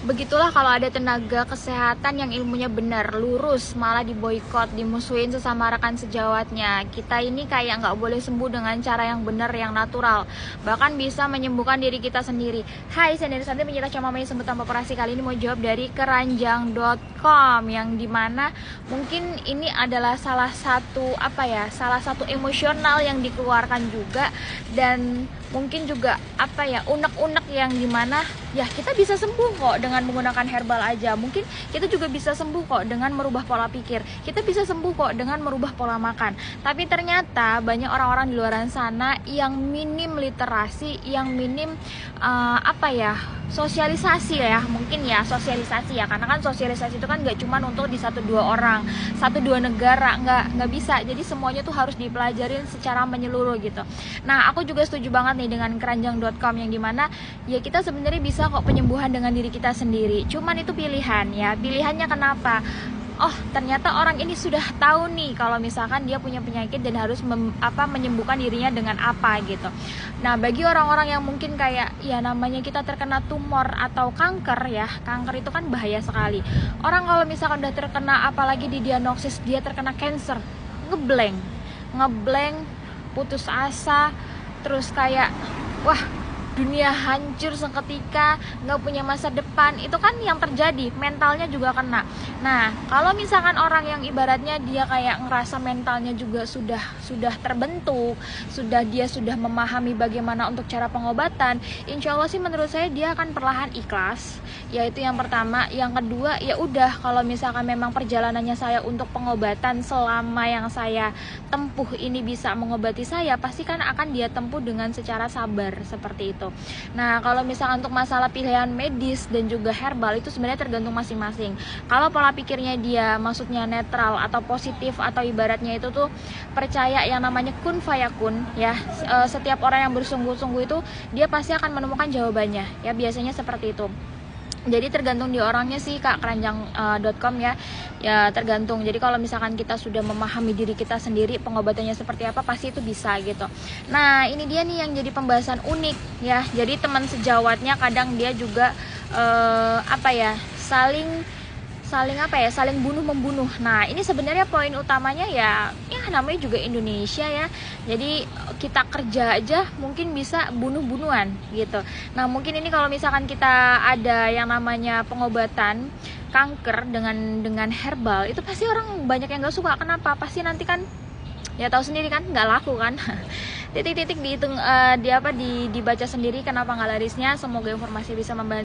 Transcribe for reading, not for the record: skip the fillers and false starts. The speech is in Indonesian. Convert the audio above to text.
Begitulah kalau ada tenaga kesehatan yang ilmunya benar, lurus, malah diboikot, dimusuhin sesama rekan sejawatnya. Kita ini kayak nggak boleh sembuh dengan cara yang benar, yang natural. Bahkan bisa menyembuhkan diri kita sendiri. Hai, saya Neri Santi, penyintas Camamaya sembuh tanpa operasi. Kali ini mau jawab dari keranjang.com, yang dimana mungkin ini adalah salah satu emosional yang dikeluarkan juga, dan mungkin juga unek-unek yang dimana ya kita bisa sembuh kok dengan menggunakan herbal aja. Mungkin kita juga bisa sembuh kok dengan merubah pola pikir, kita bisa sembuh kok dengan merubah pola makan. Tapi ternyata banyak orang-orang di luar sana yang minim literasi, yang minim sosialisasi ya, mungkin ya sosialisasi ya, karena kan sosialisasi itu kan nggak cuma untuk di 1-2 orang, 1-2 negara, nggak bisa. Jadi semuanya tuh harus dipelajarin secara menyeluruh gitu. Nah, aku juga setuju banget nih dengan keranjang.com, yang dimana ya kita sebenarnya bisa kok penyembuhan dengan diri kita sendiri. Cuman itu pilihan ya. Pilihannya kenapa? Oh, ternyata orang ini sudah tahu nih kalau misalkan dia punya penyakit dan harus menyembuhkan dirinya dengan apa gitu. Nah, bagi orang-orang yang mungkin kayak ya namanya kita terkena tumor atau kanker ya. Kanker itu kan bahaya sekali. Orang kalau misalkan udah terkena, apalagi di diagnosis dia terkena cancer, ngeblank, putus asa, terus kayak wah, dunia hancur seketika, nggak punya masa depan. Itu kan yang terjadi, mentalnya juga kena. Nah, kalau misalkan orang yang ibaratnya dia kayak ngerasa mentalnya juga sudah terbentuk, dia sudah memahami bagaimana untuk cara pengobatan, insya Allah sih menurut saya dia akan perlahan ikhlas. Yaitu yang pertama. Yang kedua, ya udah, kalau misalkan memang perjalanannya saya untuk pengobatan selama yang saya tempuh ini bisa mengobati saya, pasti kan akan dia tempuh dengan secara sabar seperti itu. Nah, kalau misalkan untuk masalah pilihan medis dan juga herbal, itu sebenarnya tergantung masing-masing. Kalau pola pikirnya dia maksudnya netral atau positif, atau ibaratnya itu tuh percaya yang namanya kun fayakun ya, setiap orang yang bersungguh-sungguh itu dia pasti akan menemukan jawabannya ya, biasanya seperti itu. Jadi tergantung di orangnya sih Kak, keranjang.com ya. Ya tergantung. Jadi kalau misalkan kita sudah memahami diri kita sendiri, pengobatannya seperti apa, pasti itu bisa gitu. Nah, ini dia nih yang jadi pembahasan unik ya. Jadi teman sejawatnya kadang dia juga saling bunuh membunuh. Nah, ini sebenarnya poin utamanya ya namanya juga Indonesia ya. Jadi kita kerja aja mungkin bisa bunuh-bunuhan gitu. Nah, mungkin ini kalau misalkan kita ada yang namanya pengobatan kanker dengan herbal, itu pasti orang banyak yang nggak suka. Kenapa? Pasti nanti kan ya tahu sendiri kan, nggak laku kan. Titik-titik dihitung dibaca sendiri kenapa nggak larisnya. Semoga informasi bisa membantu.